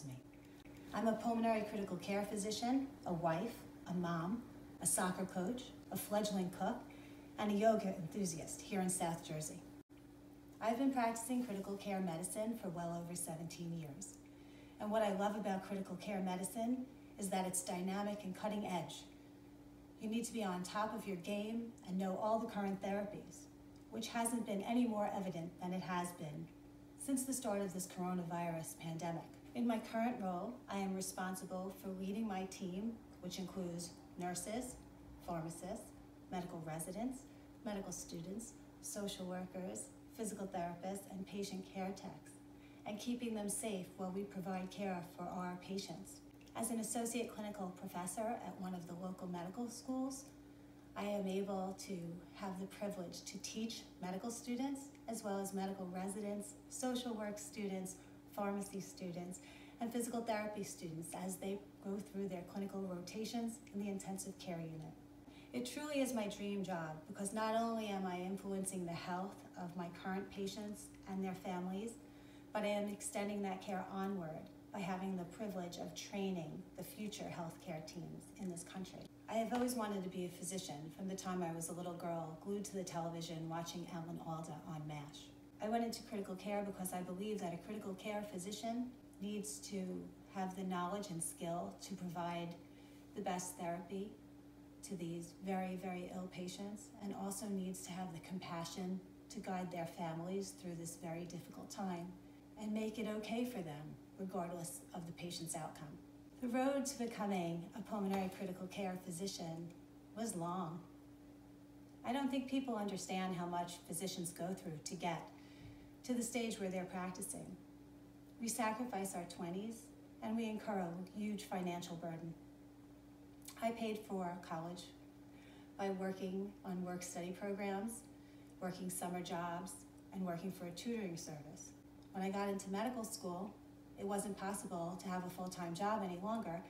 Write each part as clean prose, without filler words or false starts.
me. I'm a pulmonary critical care physician, a wife, a mom, a soccer coach, a fledgling cook, and a yoga enthusiast here in South Jersey. I've been practicing critical care medicine for well over 17 years. And what I love about critical care medicine is that it's dynamic and cutting edge. You need to be on top of your game and know all the current therapies, which hasn't been any more evident than it has been since the start of this coronavirus pandemic. In my current role, I am responsible for leading my team, which includes nurses, pharmacists, medical residents, medical students, social workers, physical therapists, and patient care techs, and keeping them safe while we provide care for our patients. As an associate clinical professor at one of the local medical schools, I am able to have the privilege to teach medical students, as well as medical residents, social work students, pharmacy students, and physical therapy students as they go through their clinical rotations in the intensive care unit. It truly is my dream job because not only am I influencing the health of my current patients and their families, but I am extending that care onward by having the privilege of training the future healthcare teams in this country. I have always wanted to be a physician from the time I was a little girl, glued to the television watching Ellen Alda on MASH. I went into critical care because I believe that a critical care physician needs to have the knowledge and skill to provide the best therapy to these very, very ill patients, and also needs to have the compassion to guide their families through this very difficult time and make it okay for them, regardless of the patient's outcome. The road to becoming a pulmonary critical care physician was long. I don't think people understand how much physicians go through to get to the stage where they're practicing. We sacrifice our 20s and we incur a huge financial burden. I paid for college by working on work-study programs, working summer jobs, and working for a tutoring service. When I got into medical school, it wasn't possible to have a full-time job any longer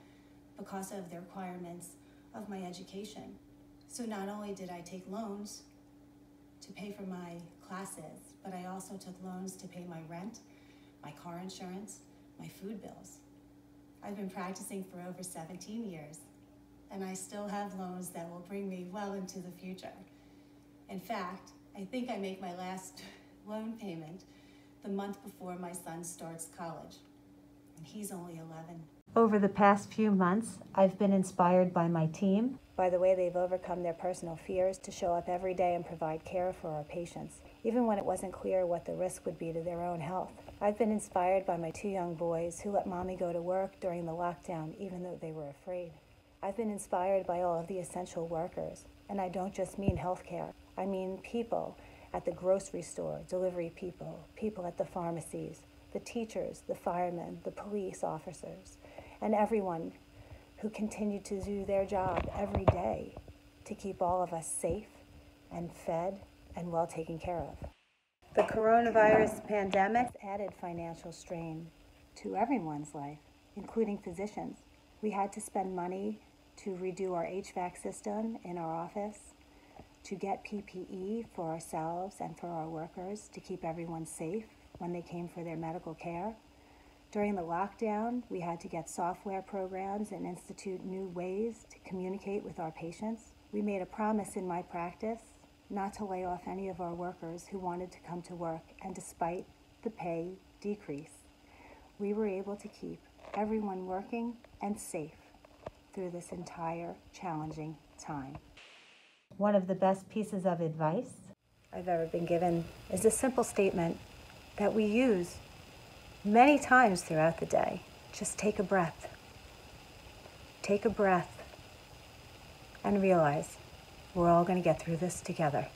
because of the requirements of my education. So not only did I take loans to pay for my classes, but I also took loans to pay my rent, my car insurance, my food bills. I've been practicing for over 17 years, and I still have loans that will bring me well into the future. In fact, I think I make my last loan payment the month before my son starts college, and he's only 11. Over the past few months, I've been inspired by my team, by the way they've overcome their personal fears to show up every day and provide care for our patients, even when it wasn't clear what the risk would be to their own health. I've been inspired by my 2 young boys who let mommy go to work during the lockdown, even though they were afraid. I've been inspired by all of the essential workers, and I don't just mean healthcare. I mean people at the grocery store, delivery people, people at the pharmacies, the teachers, the firemen, the police officers, and everyone who continue to do their job every day to keep all of us safe and fed and well taken care of. The coronavirus pandemic added financial strain to everyone's life, including physicians. We had to spend money to redo our HVAC system in our office, to get PPE for ourselves and for our workers to keep everyone safe when they came for their medical care. During the lockdown, we had to get software programs and institute new ways to communicate with our patients. We made a promise in my practice not to lay off any of our workers who wanted to come to work, and despite the pay decrease, we were able to keep everyone working and safe through this entire challenging time. One of the best pieces of advice I've ever been given is a simple statement that we use many times throughout the day. Just take a breath. Take a breath and realize we're all going to get through this together.